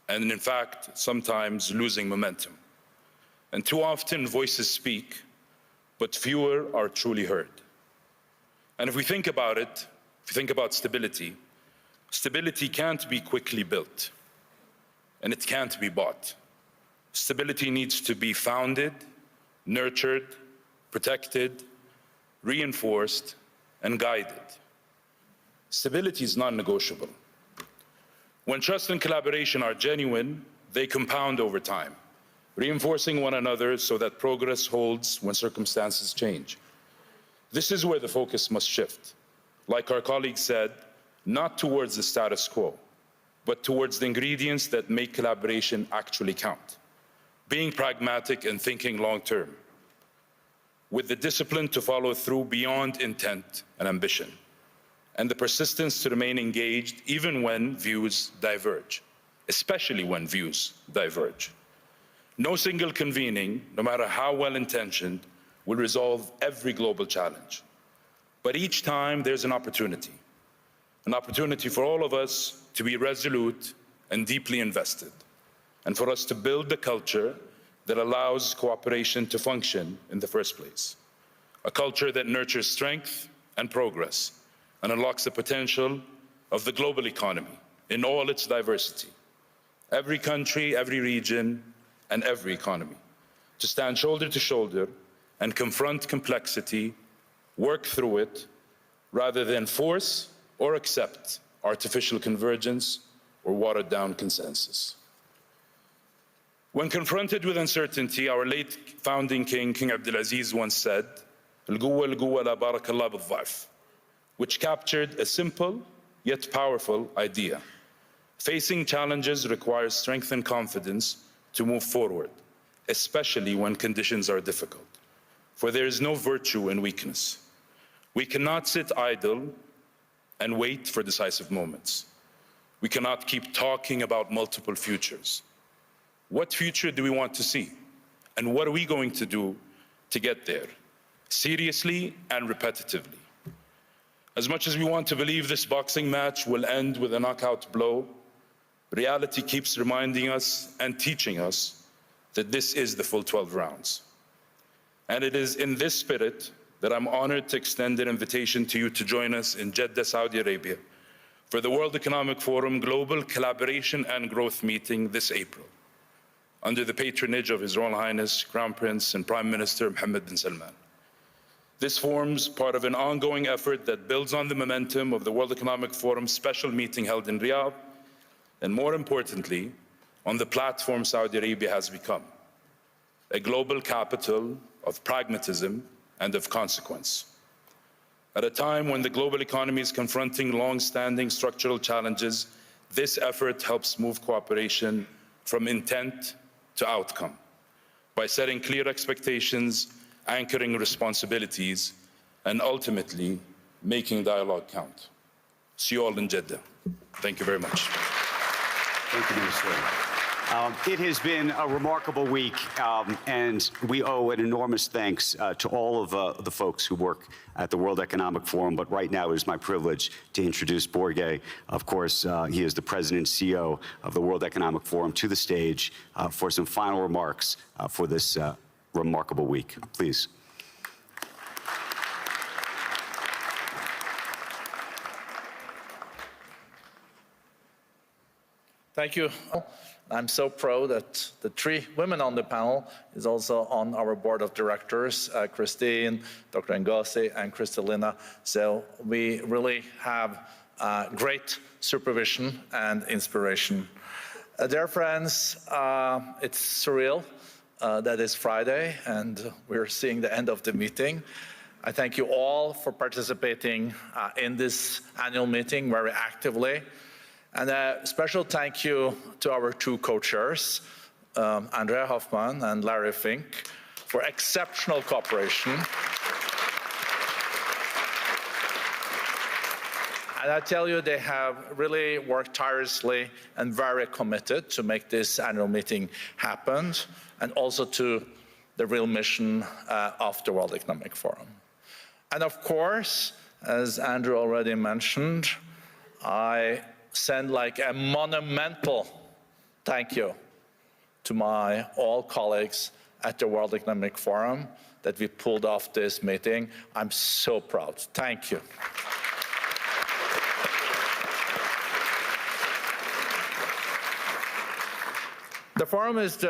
and, in fact, sometimes losing momentum. And too often voices speak, but fewer are truly heard. And if we think about it, if you think about stability, stability can't be quickly built, and it can't be bought. Stability needs to be founded, nurtured, protected, reinforced, and guided. Stability is non-negotiable. When trust and collaboration are genuine, they compound over time, reinforcing one another so that progress holds when circumstances change. This is where the focus must shift. Like our colleague said, not towards the status quo, but towards the ingredients that make collaboration actually count. Being pragmatic and thinking long-term, with the discipline to follow through beyond intent and ambition, and the persistence to remain engaged even when views diverge, especially when views diverge. No single convening, no matter how well-intentioned, will resolve every global challenge. But each time there's an opportunity for all of us to be resolute and deeply invested, and for us to build the culture that allows cooperation to function in the first place. A culture that nurtures strength and progress and unlocks the potential of the global economy in all its diversity. Every country, every region, and every economy. To stand shoulder to shoulder and confront complexity, work through it, rather than force or accept artificial convergence or watered down consensus. When confronted with uncertainty, our late founding king, King Abdulaziz, once said, "Al-Quwwa al-Quwwa la barakallah bil-dha'f," which captured a simple yet powerful idea. Facing challenges requires strength and confidence to move forward, especially when conditions are difficult. For there is no virtue in weakness. We cannot sit idle and wait for decisive moments. We cannot keep talking about multiple futures. What future do we want to see? And what are we going to do to get there? Seriously and repetitively. As much as we want to believe this boxing match will end with a knockout blow, reality keeps reminding us and teaching us that this is the full 12 rounds. And it is in this spirit that I'm honored to extend an invitation to you to join us in Jeddah, Saudi Arabia, for the World Economic Forum Global Collaboration and Growth Meeting this April, under the patronage of His Royal Highness Crown Prince and Prime Minister Mohammed bin Salman. This forms part of an ongoing effort that builds on the momentum of the World Economic Forum special meeting held in Riyadh, and more importantly, on the platform Saudi Arabia has become, a global capital of pragmatism and of consequence. At a time when the global economy is confronting long-standing structural challenges, this effort helps move cooperation from intent to outcome by setting clear expectations, anchoring responsibilities, and ultimately making dialogue count. See you all in Jeddah. Thank you very much. Thank you, Minister. It has been a remarkable week, and we owe an enormous thanks to all of the folks who work at the World Economic Forum. But right now, it is my privilege to introduce Borge. Of course, he is the President and CEO of the World Economic Forum, to the stage for some final remarks for this remarkable week. Please. Thank you. I'm so proud that the three women on the panel is also on our board of directors, Christine, Dr. Ngozi, and Kristalina. So we really have great supervision and inspiration. Dear friends, it's surreal that it's Friday and we're seeing the end of the meeting. I thank you all for participating in this annual meeting very actively. And a special thank you to our two co-chairs, Andrea Hoffman and Larry Fink, for for exceptional cooperation. And I tell you, they have really worked tirelessly and very committed to make this annual meeting happen, and also to the real mission of the World Economic Forum. And of course, as Andrew already mentioned, I send like a monumental thank you to my all colleagues at the World Economic Forum that we pulled off this meeting. I'm so proud. Thank you. The forum is,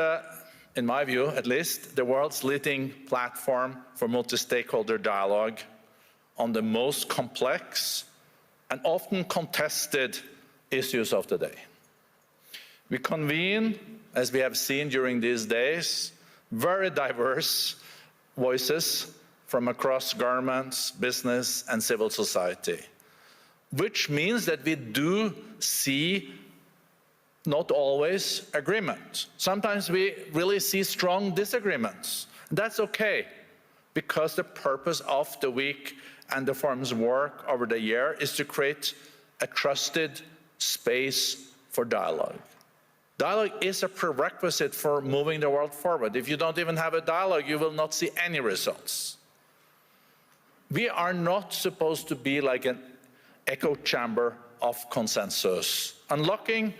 in my view at least, the world's leading platform for multi-stakeholder dialogue on the most complex and often contested issues of the day. We convene, as we have seen during these days, very diverse voices from across governments, business, and civil society, which means that we do see not always agreement. Sometimes we really see strong disagreements. That's okay, because the purpose of the week and the forum's work over the year is to create a trusted space for dialogue. Dialogue is a prerequisite for moving the world forward. If you don't even have a dialogue, you will not see any results. We are not supposed to be like an echo chamber of consensus. Unlocking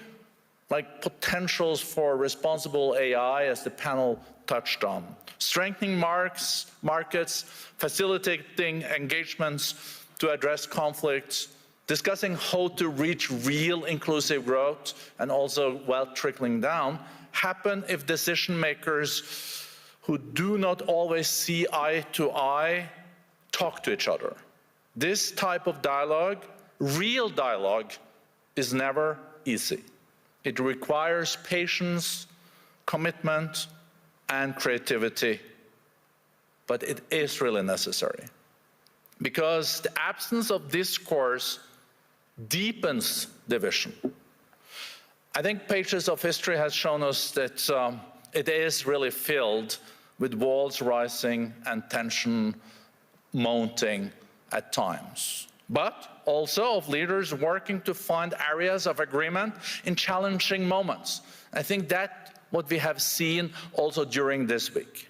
like potentials for responsible AI, as the panel touched on, strengthening markets, facilitating engagements to address conflicts, discussing how to reach real inclusive growth, and also wealth trickling down, happen if decision makers who do not always see eye to eye talk to each other. This type of dialogue, real dialogue, is never easy. It requires patience, commitment, and creativity, but it is really necessary, because the absence of discourse deepens division. I think pages of history has shown us that it is really filled with walls rising and tension mounting at times, but also of leaders working to find areas of agreement in challenging moments. I think that's what we have seen also during this week.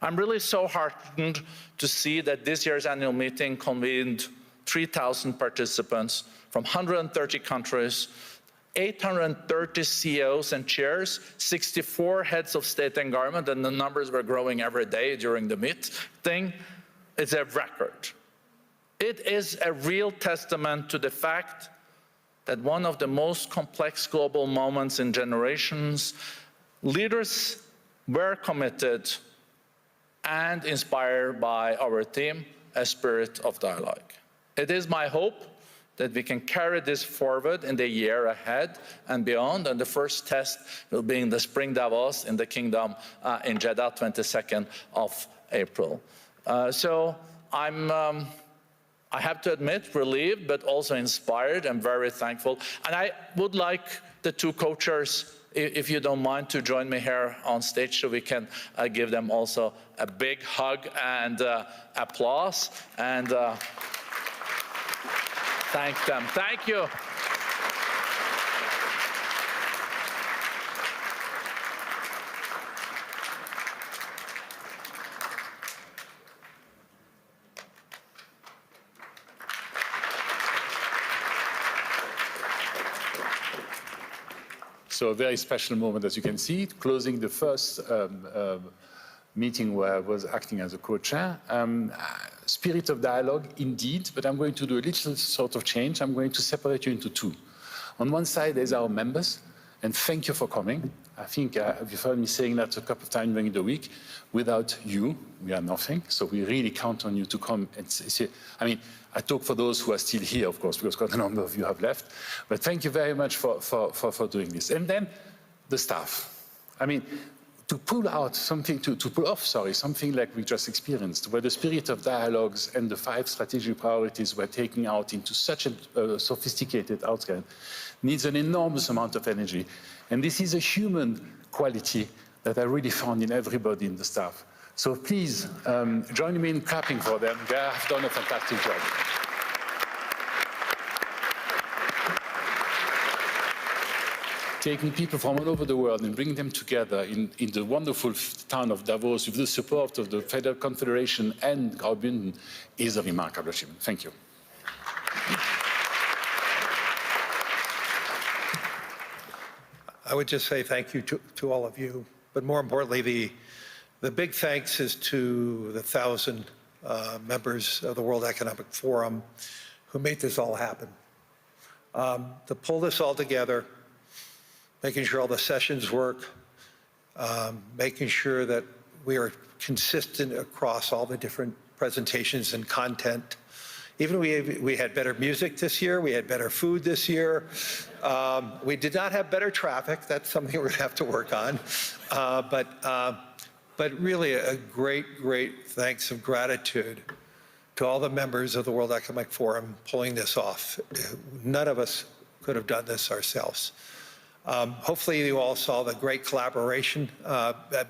I'm really so heartened to see that this year's annual meeting convened 3,000 participants from 130 countries, 830 CEOs and chairs, 64 heads of state and government, and the numbers were growing every day during the meeting. It's a record. It is a real testament to the fact that one of the most complex global moments in generations, leaders were committed and inspired by our theme, a spirit of dialogue. It is my hope that we can carry this forward in the year ahead and beyond, and the first test will be in the spring Davos in the Kingdom in Jeddah, 22nd of April. So I have to admit, relieved, but also inspired and very thankful. And I would like the two co-chairs, if you don't mind, to join me here on stage so we can give them also a big hug and applause, and thank them. Thank you. So a very special moment, as you can see, closing the first meeting where I was acting as a co-chair. Spirit of dialogue, indeed, but I'm going to do a little sort of change. I'm going to separate you into two. On one side, there's our members, and thank you for coming. I think you've heard me saying that a couple of times during the week. Without you, we are nothing. So we really count on you to come and see. I mean, I talk for those who are still here, of course, because quite a number of you have left. But thank you very much for doing this. And then the staff. I mean, to pull out something, to pull off, something like we just experienced, where the spirit of dialogues and the 5 strategic priorities we're taking out into such a sophisticated outcome needs an enormous amount of energy. And this is a human quality that I really found in everybody in the staff. So please join me in clapping for them. They have done a fantastic job. Taking people from all over the world and bringing them together in the wonderful town of Davos with the support of the Federal Confederation and Graubünden is a remarkable achievement. Thank you. I would just say thank you to all of you, but more importantly, the big thanks is to the 1,000 members of the World Economic Forum who made this all happen. To pull this all together, making sure all the sessions work, making sure that we are consistent across all the different presentations and content. Even we had better music this year, we had better food this year. We did not have better traffic. That's something we're gonna have to work on. But really a great, great thanks of gratitude to all the members of the World Economic Forum pulling this off. None of us could have done this ourselves. Hopefully you all saw the great collaboration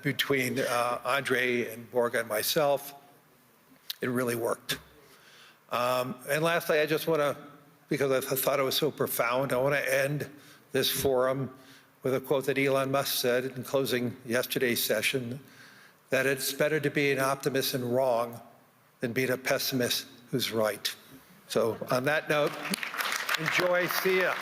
between Andre and Borga and myself. It really worked. And lastly, I just want to, because I thought it was so profound, I want to end this forum with a quote that Elon Musk said in closing yesterday's session, that it's better to be an optimist and wrong than being a pessimist who's right. So on that note, enjoy, see ya.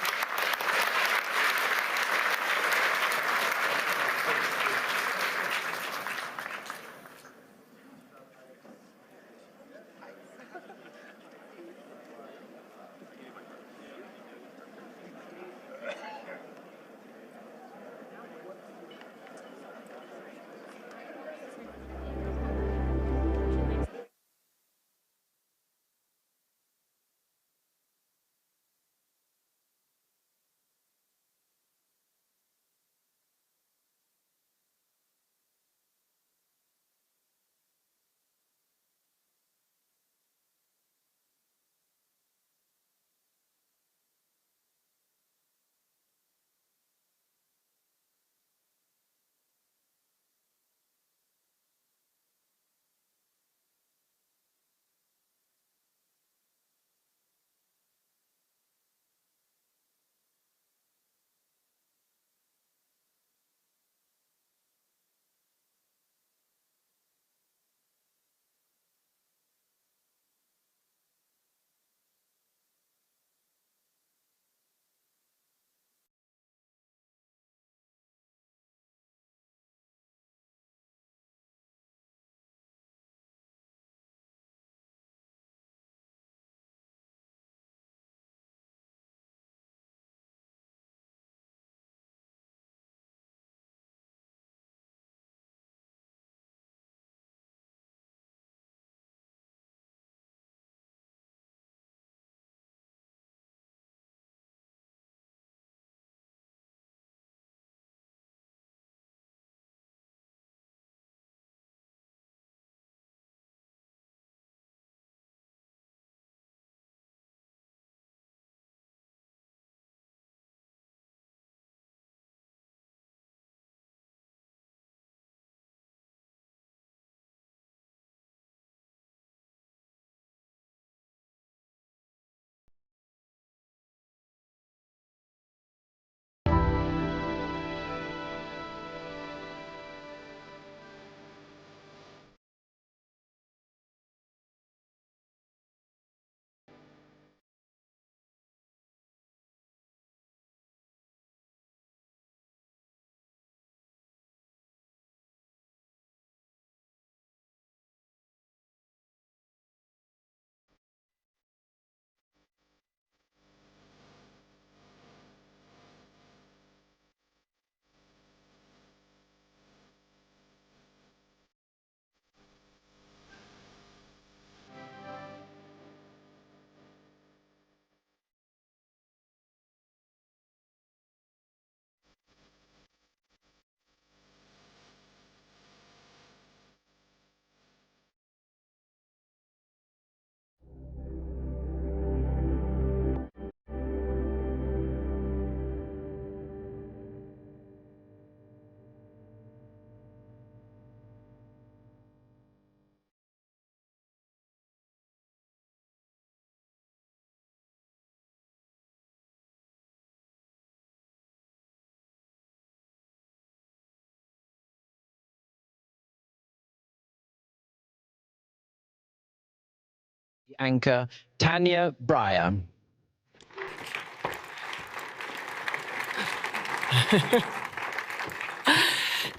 Anchor Tanya Breyer.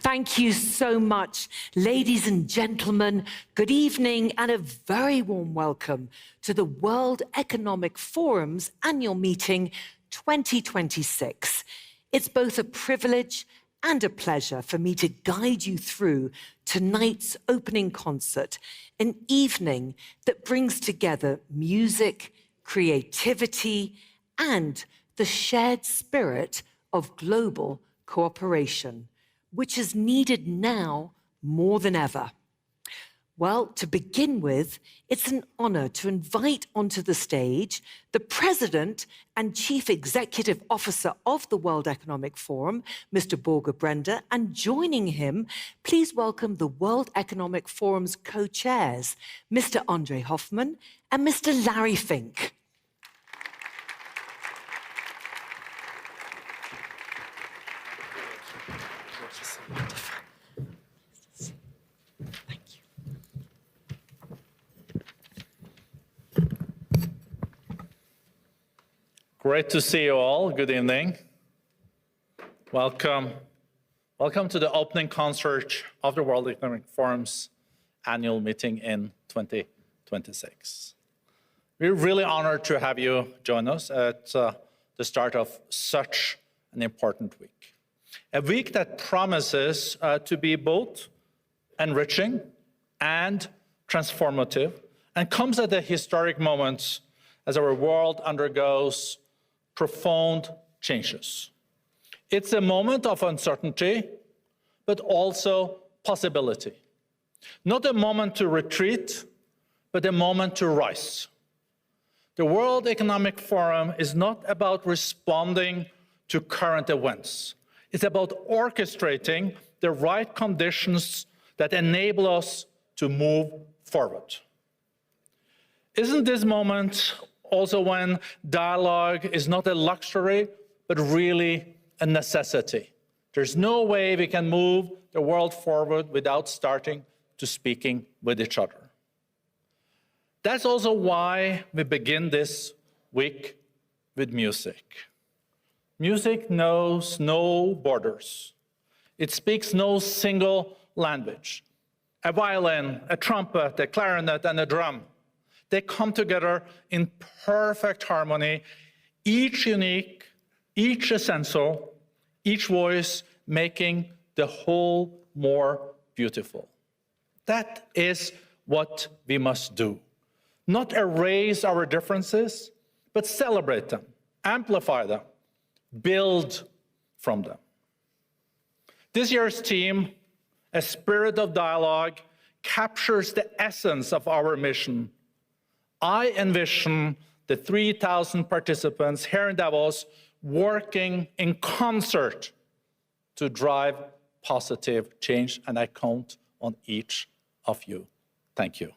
Thank you so much, ladies and gentlemen. Good evening and a very warm welcome to the World Economic Forum's annual meeting 2026. It's both a privilege and a pleasure for me to guide you through tonight's opening concert, an evening that brings together music, creativity, and the shared spirit of global cooperation, which is needed now more than ever. Well, to begin with, it's an honor to invite onto the stage the President and Chief Executive Officer of the World Economic Forum, Mr. Borge Brende, and joining him, please welcome the World Economic Forum's co-chairs, Mr. Andre Hoffman and Mr. Larry Fink. Great to see you all. Good evening. Welcome. Welcome to the opening concert of the World Economic Forum's annual meeting in 2026. We're really honored to have you join us at the start of such an important week. A week that promises to be both enriching and transformative, and comes at a historic moment as our world undergoes profound changes. It's a moment of uncertainty, but also possibility. Not a moment to retreat, but a moment to rise. The World Economic Forum is not about responding to current events. It's about orchestrating the right conditions that enable us to move forward. Isn't this moment also when dialogue is not a luxury, but really a necessity? There's no way we can move the world forward without starting to speaking with each other. That's also why we begin this week with music. Music knows no borders. It speaks no single language. A violin, a trumpet, a clarinet, and a drum, they come together in perfect harmony, each unique, each essential, each voice making the whole more beautiful. That is what we must do. Not erase our differences, but celebrate them, amplify them, build from them. This year's theme, A Spirit of Dialogue, captures the essence of our mission. I envision the 3,000 participants here in Davos working in concert to drive positive change, and I count on each of you. Thank you.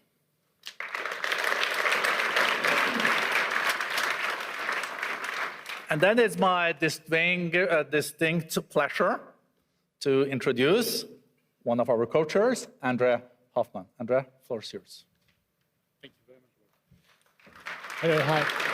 And then it's my distinct pleasure to introduce one of our co-chairs, Andre Hoffman. Andre, the floor is yours. Thank you very much. Hello, hi.